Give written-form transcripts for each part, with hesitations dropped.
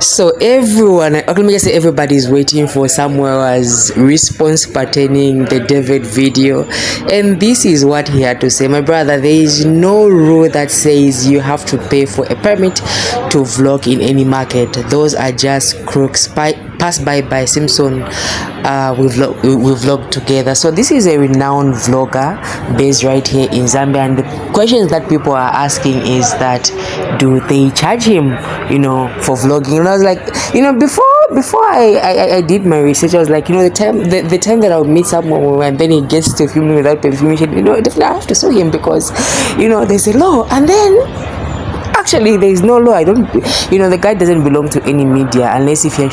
So everyone, okay, let me just say everybody's waiting for Samuel's response pertaining the David video, and this is what he had to say. My brother, there is no rule that says you have to pay for a permit to vlog in any market. Those are just crooks. Pass by Simpson. We vlog together. So this is a renowned vlogger based right here in Zambia, and the questions that people are asking is that, do they charge him, for vlogging? And I was like, before I did my research, I was like, the time that I would meet someone and then he gets to film me without permission, definitely I have to sue him, because there's a law. And then actually there is no law. I don't, the guy doesn't belong to any media unless if you're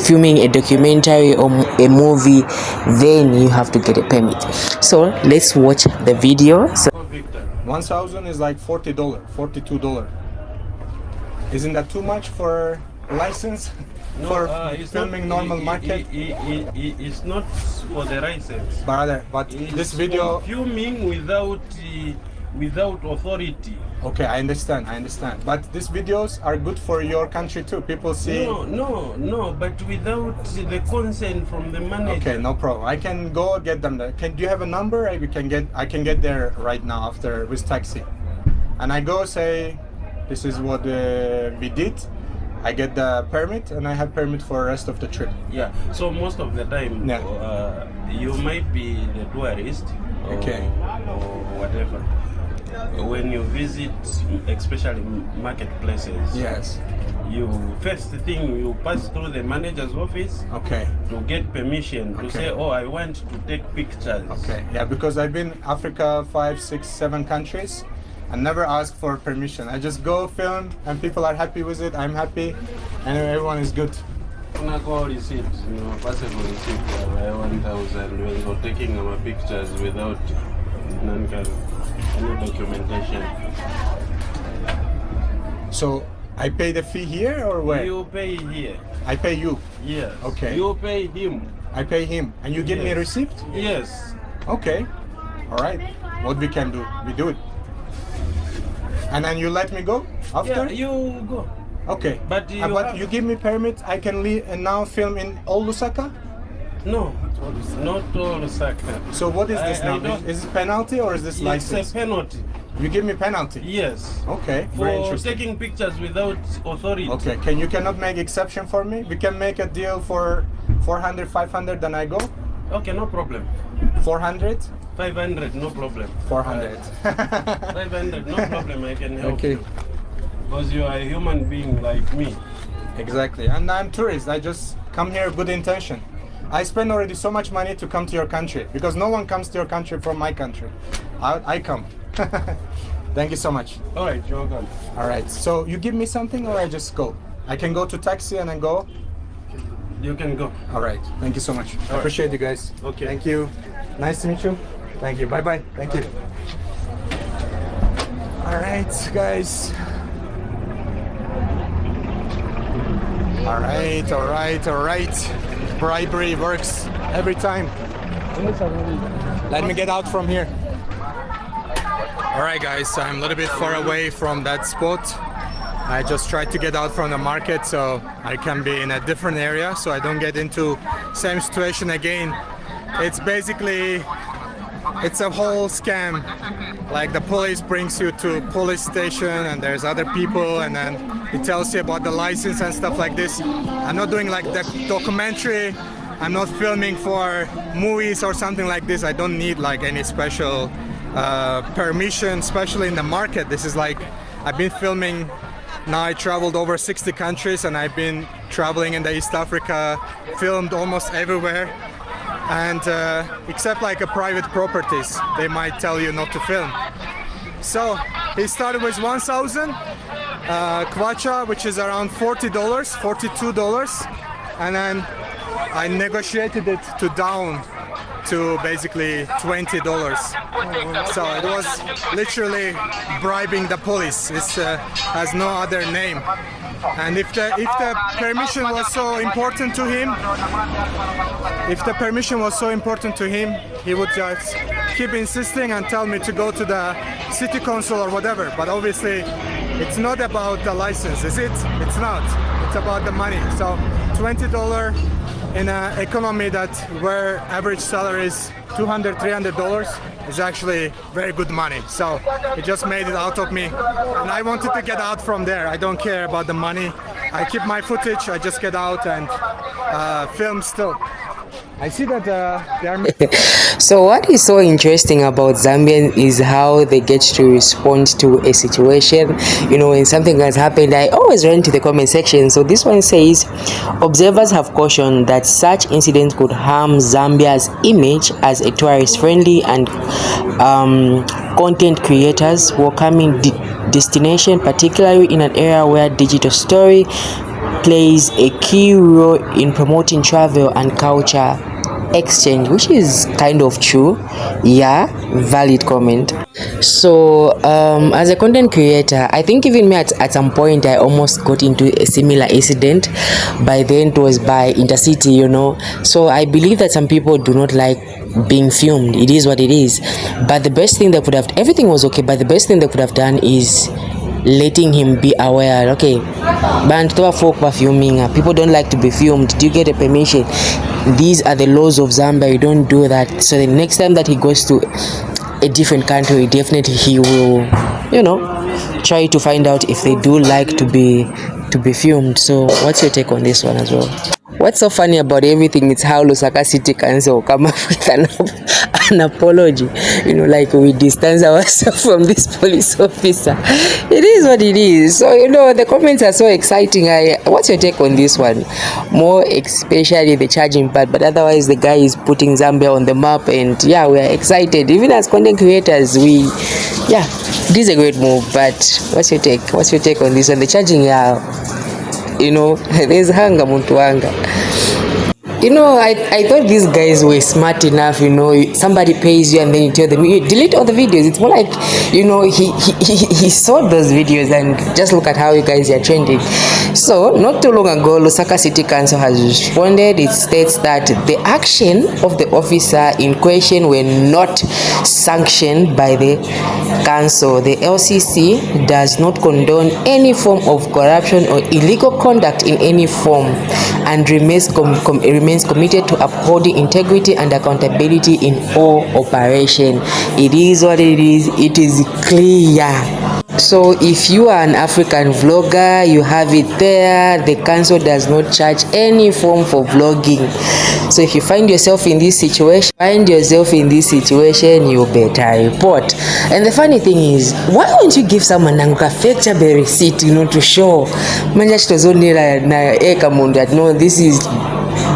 filming a documentary or a movie, then you have to get a permit. So let's watch the video. So 1,000 is like $40, $42. Isn't that too much for a license? No, for filming normal market? It's not for the license. But this video... filming without authority. Okay, I understand. But these videos are good for your country too. People see... No, but without the consent from the manager. Okay, no problem. I can go get them there. Do you have a number? I can get there right now after with taxi. And I go say, this is what we did. I get the permit and I have permit for the rest of the trip. Yeah, so most of the time, you might be the tourist or whatever. When you visit, especially marketplaces, yes, first thing you pass through the manager's office, to get permission to say, oh, I want to take pictures. Okay, yeah, because I've been Africa 5, 6, 7 countries and never ask for permission. I just go film and people are happy with it. I'm happy and everyone is good. Possible receipt, possible receipt. 1,000 when you're taking our pictures without any documentation. So I pay the fee here or where? You pay here. I pay you? Yes. Okay. You pay him. I pay him. And you give me a receipt? Yes. Okay. All right. What we can do, we do it. And then you let me go after? Yeah, you go. Okay. But you give me permit, I can leave and now film in all Lusaka? No, not all Lusaka. So what is this now? Is it penalty or is this license? It's a penalty. You give me penalty? Yes. Okay, very interesting. Taking pictures without authority. Okay, you cannot make exception for me? We can make a deal for 400, 500, then I go? Okay, no problem. 400? 500, no problem. 400. 500, no problem, I can help you. Because you are a human being like me. Exactly, and I'm tourist. I just come here with good intention. I spend already so much money to come to your country because no one comes to your country from my country. I come. Thank you so much. All right, you're welcome. All right, so you give me something or I just go? I can go to taxi and then go? You can go. All right, thank you so much. I appreciate you guys. Okay. Thank you. Nice to meet you. Thank you. Bye-bye. Thank you. All right, guys. All right. Bribery works every time. Let me get out from here. All right, guys, I'm a little bit far away from that spot. I just tried to get out from the market so I can be in a different area so I don't get into same situation again. It's basically, it's a whole scam. Like the police brings you to police station and there's other people and then it tells you about the license and stuff like this. I'm not doing like the documentary. I'm not filming for movies or something like this. I don't need like any special permission, especially in the market. This is like, I've been filming, now I traveled over 60 countries and I've been traveling in the East Africa, filmed almost everywhere. And except like a private properties, they might tell you not to film. So he started with 1,000 kwacha, which is around $40, $42, and then I negotiated it to down to basically $20. So it was literally bribing the police. It has no other name. And if the permission was so important to him, he would just keep insisting and tell me to go to the city council or whatever. But obviously, it's not about the license, is it? It's not. it's about the money. So $20 in an economy that where average salary is $200, $300 is actually very good money. So it just made it out of me, and I wanted to get out from there. I don't care about the money. I keep my footage. I just get out and film still. I see that they are. So what is so interesting about Zambians is how they get to respond to a situation. You know, when something has happened, I always run to the comment section. So this one says, observers have cautioned that such incidents could harm Zambia's image as a tourist-friendly and content creators welcoming destination, particularly in an area where digital story plays a key role in promoting travel and culture exchange, which is kind of true. Yeah, valid comment. So as a content creator, I think even me at some point I almost got into a similar incident. By then it was by Intercity, you know. So I believe that some people do not like being filmed. It is what it is, but the best thing they could have, everything was okay, but the best thing they could have done is letting him be aware. Okay, bantu folk filming, people don't like to be filmed. Do you get a permission? These are the laws of Zambia. You don't do that. So the next time that he goes to a different country, definitely he will, you know, try to find out if they do like to be filmed. So what's your take on this one as well? What's so funny about everything is how Lusaka City Council come up with an apology. You know, like we distance ourselves from this police officer. It is what it is. So, you know, the comments are so exciting. What's your take on this one? More especially the charging part, but otherwise the guy is putting Zambia on the map, and yeah, we are excited. Even as content creators, this is a great move. But what's your take? What's your take on this? And the charging, you know, there's hunger, muntu hunger. You know, I thought these guys were smart enough. You know, somebody pays you and then you tell them, you delete all the videos. It's more like, you know, he saw those videos and just look at how you guys are trending. So not too long ago, Lusaka City Council has responded. It states that the action of the officer in question were not sanctioned by the council. The LCC does not condone any form of corruption or illegal conduct in any form, and remains committed to upholding integrity and accountability in all operation. It is what it is. It is clear. So if you are an African vlogger, you have it there. The council does not charge any form for vlogging. So if you find yourself in this situation, you better report. And the funny thing is, why don't you give someone a fake receipt, you know, to show that no, this is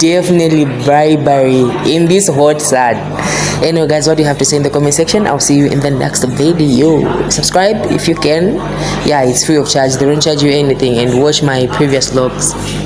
definitely bribery in this hot sun. Anyway guys, what do you have to say in the comment section? I'll see you in the next video. Subscribe if you can. Yeah, it's free of charge. They don't charge you anything. And watch my previous vlogs.